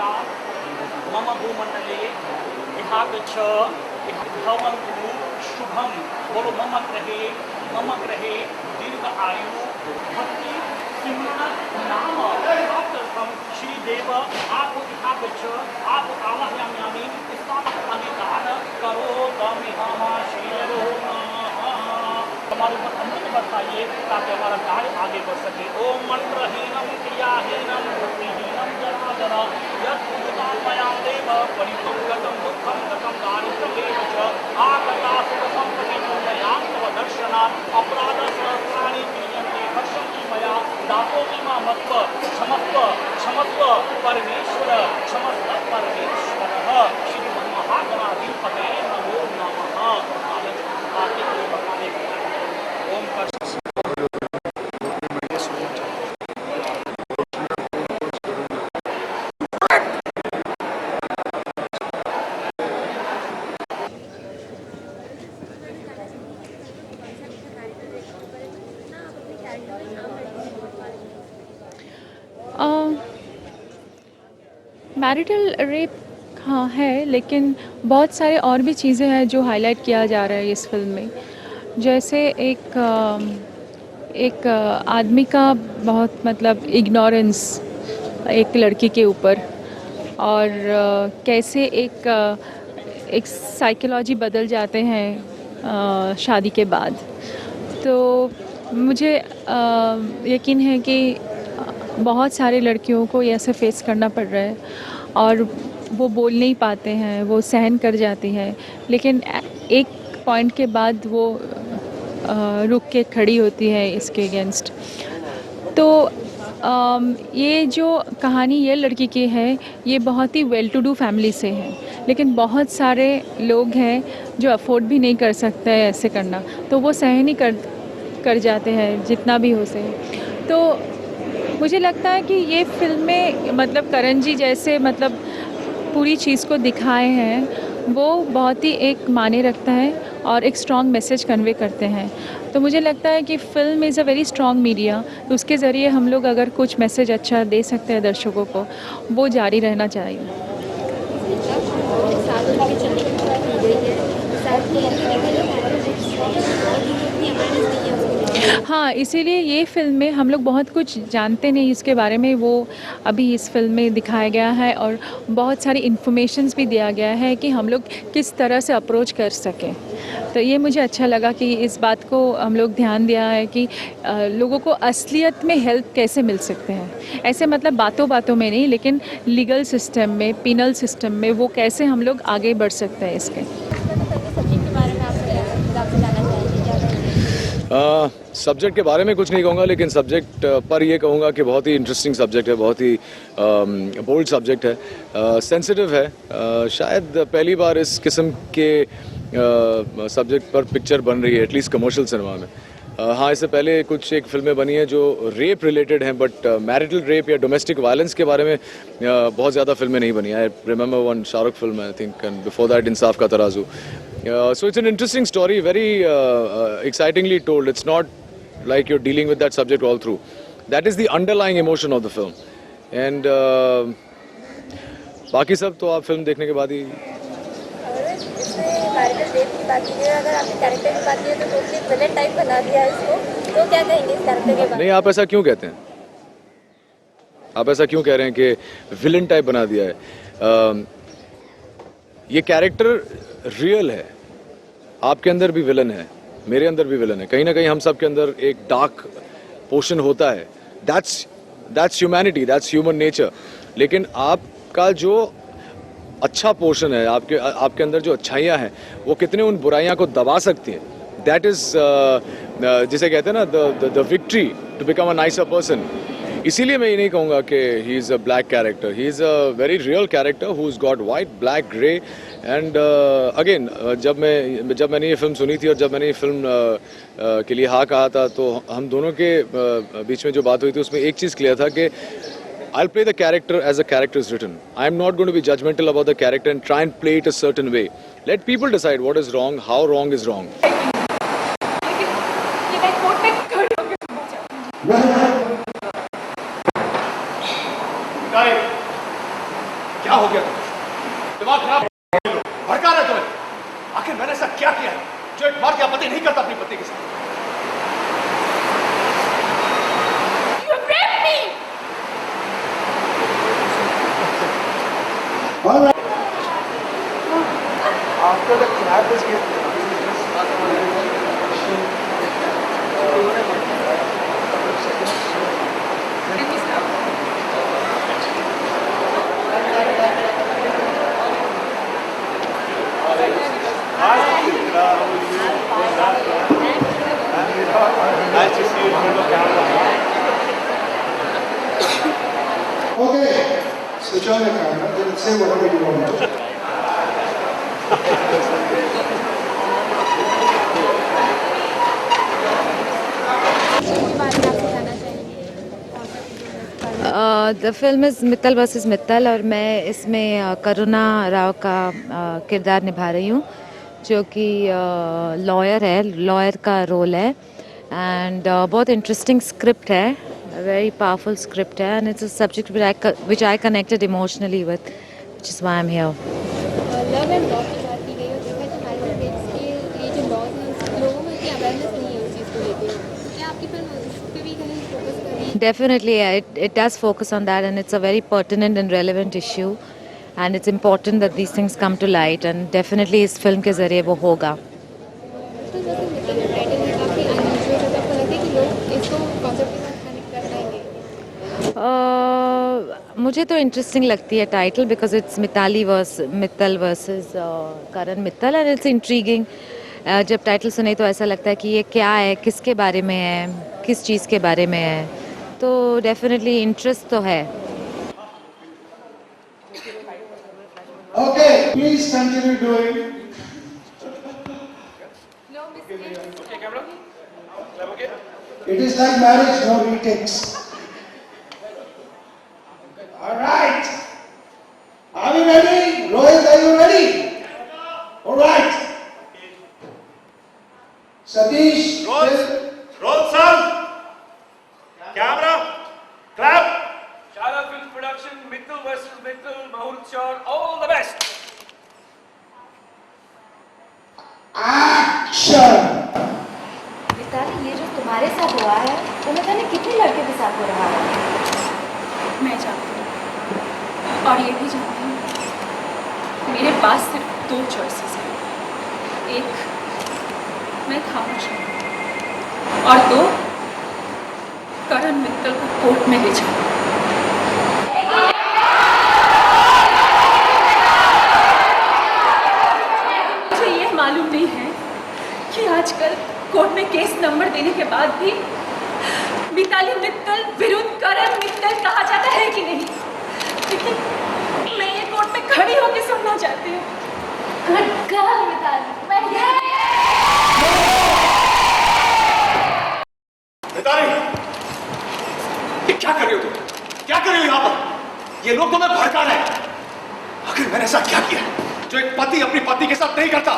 देवता मम भूमंडले इहागच्छ भवन्तु शुभम। बोलो मम ग्रहे दीर्घ आयु भक्ति सिमरन नाम प्राप्तर्थम श्री देव आप इहागच्छ आप आवाहयामि स्थापनानि करो तमिहामाशीरो हमारे ऊपर अमृत बरसाइए ताकि हमारा कार्य आगे बढ़ सके। ओम मंत्रहीनम क्रियाहीनम भक्तिहीनम जनार्दन यत्पुरुषामया देव परिपक्वतं दुःखं गतं दारिद्र्यमेव च आगता सुखसम्पत्तिं मयां तव दर्शनात् अपराधसहस्राणि क्रियन्ते हर्षन्ति मया दातोऽपि मामत्व क्षमस्व परमेश्वर क्षमस्व परमेश्वरः। श्रीमन्महागणाधिपतये नमो नमः। आगे ओम का मैरिटल रेप हाँ है, लेकिन बहुत सारे और भी चीज़ें हैं जो हाईलाइट किया जा रहा है इस फिल्म में। जैसे एक आदमी का बहुत मतलब इग्नोरेंस एक लड़की के ऊपर, और कैसे एक साइकोलॉजी बदल जाते हैं शादी के बाद। तो मुझे यकीन है कि बहुत सारे लड़कियों को ये ऐसे फेस करना पड़ रहा है और वो बोल नहीं पाते हैं, वो सहन कर जाती हैं, लेकिन एक पॉइंट के बाद वो रुक के खड़ी होती है इसके अगेंस्ट। तो ये जो कहानी ये लड़की की है, ये बहुत ही वेल टू डू फैमिली से है, लेकिन बहुत सारे लोग हैं जो अफोर्ड भी नहीं कर सकते हैं ऐसे करना, तो वो सहन ही कर जाते हैं जितना भी हो सके। तो मुझे लगता है कि ये फिल्में मतलब करण जी जैसे मतलब पूरी चीज़ को दिखाए हैं, वो बहुत ही एक मायने रखता है और एक स्ट्रॉन्ग मैसेज कन्वे करते हैं। तो मुझे लगता है कि film is a very strong media, तो उसके ज़रिए हम लोग अगर कुछ मैसेज अच्छा दे सकते हैं दर्शकों को, वो जारी रहना चाहिए। हाँ, इसीलिए ये फ़िल्म में हम लोग बहुत कुछ जानते नहीं इसके बारे में, वो अभी इस फ़िल्म में दिखाया गया है और बहुत सारी इन्फॉर्मेशंस भी दिया गया है कि हम लोग किस तरह से अप्रोच कर सकें। तो ये मुझे अच्छा लगा कि इस बात को हम लोग ध्यान दिया है कि लोगों को असलियत में हेल्प कैसे मिल सकते हैं। ऐसे मतलब बातों में नहीं, लेकिन लीगल सिस्टम में, पिनल सिस्टम में वो कैसे हम लोग आगे बढ़ सकते हैं इसके। सब्जेक्ट के बारे में कुछ नहीं कहूँगा, लेकिन सब्जेक्ट पर ये कहूँगा कि बहुत ही इंटरेस्टिंग सब्जेक्ट है, बहुत ही बोल्ड सब्जेक्ट है, सेंसिटिव है। शायद पहली बार इस किस्म के सब्जेक्ट पर पिक्चर बन रही है, एटलीस्ट कमर्शियल सिनेमा में। हाँ, इससे पहले कुछ एक फिल्में बनी हैं जो रेप रिलेटेड हैं, बट मैरिटल रेप या डोमेस्टिक वायलेंस के बारे में बहुत ज़्यादा फिल्में नहीं बनी। I remember one Shahrukh film, I think, and before that Insaf Ka Tarazu. So it's an interesting story, very excitingly told. It's not like you're dealing with that subject all through. That is the underlying emotion of the film. And बाकी सब तो आप film देखने के बाद ही। नहीं, आप ऐसा क्यों कहते हैं? आप ऐसा क्यों कह रहे हैं कि विलन टाइप बना दिया है? ये कैरेक्टर रियल है, आपके अंदर भी विलन है, मेरे अंदर भी विलन है, कहीं ना कहीं हम सब के अंदर एक डार्क पोर्शन होता है। That's humanity, that's human nature. लेकिन आपका जो अच्छा पोर्शन है, आपके अंदर जो अच्छाइयाँ हैं, वो कितने उन बुराइयाँ को दबा सकती हैं। दैट इज़ जिसे कहते हैं ना, the victory to become a nicer person. इसीलिए मैं ये नहीं कहूँगा कि he is a black character, he is a very real character who is got white, black, grey. And again, जब मैंने ये फिल्म सुनी थी और जब मैंने ये फिल्म के लिए हाँ कहा था, तो हम दोनों के बीच में जो बात हुई थी उसमें एक चीज़ क्लियर था कि I'll play the character as the character is written. I'm not going to be judgmental about the character and try and play it a certain way. Let people decide what is wrong, how wrong is wrong. क्या हो गया तुम्हें? दिमाग खराब भड़का रहे तुम्हें? आखिर मैंने ऐसा क्या किया है जो एक बार क्या पति नहीं करता अपनी पत्नी के साथ? You raped me! After the clap is given. Nice to see you in the camera. Okay, switch on the camera, then say whatever you want. The film is Mittal versus Mittal और मैं इसमें करुणा राव का किरदार निभा रही हूँ जो कि लॉयर है, लॉयर का रोल है एंड बहुत इंटरेस्टिंग स्क्रिप्ट है, वेरी पावरफुल स्क्रिप्ट है and it's a subject which I connected emotionally with, which is why I am here. Love and law की बात की गई और देखा तो मैरिटल रेट्स के ये जो लॉज हैं लोगों में इतनी अवेयरनेस नहीं है उस चीज़ को लेकर, क्या आपकी फिल्म उस पर भी कहीं फोकस कर रही है? Definitely, it does focus on that, and it's a very pertinent and relevant issue, and it's important that these things come to light, and definitely इस फिल्म के ज़रिए वो होगा। तो जैसे मित्तल का टाइटल है काफ़ी अनयूजुअल है, तो आपको लगता है कि लोग इसको कॉन्सेप्ट के साथ कनेक्ट कर पाएंगे? मुझे तो इंटरेस्टिंग लगती है title because it's Mittal versus Karan Mittal and it's intriguing. जब टाइटल सुने तो ऐसा लगता है कि ये क्या है, किसके बारे में है, किस चीज़ के बारे में है, तो डेफिनेटली इंटरेस्ट तो है। Okay, please continue doing. It is like marriage, no retakes. All right. Are we ready? Rohit, are you ready? All right. Satish. Roll sound. Camera. Clap. Shala Film Production, Mittal versus Mittal, Mahul Shah, all the best. Action. Mitali, ये जो तुम्हारे साथ हुआ है वो न जाने कितने लड़के के साथ हो रहा है। मैं जानती हूँ और ये भी जानती हूँ मेरे पास सिर्फ दो चॉइसेस हैं, एक मैं खामोश हूँ और दो करण मित्तल को कोर्ट में ले जाऊँ। मुझे ये मालूम नहीं है कि आजकल कोर्ट में केस नंबर देने के बाद भी मिताली मित्तल विरुद्ध करण मित्तल कहा जाता है कि नहीं, लेकिन मैं ये कोर्ट में खड़ी होकर सुनना चाहती हूँ। गुड गर्ल मिताली, मिताली, ये क्या कर रही हो तुम? क्या कर रही हो यहाँ पर? ये लोग तुम्हें भड़का रहे हैं। आखिर मैंने ऐसा क्या किया जो एक पति अपनी पत्नी के साथ नहीं करता?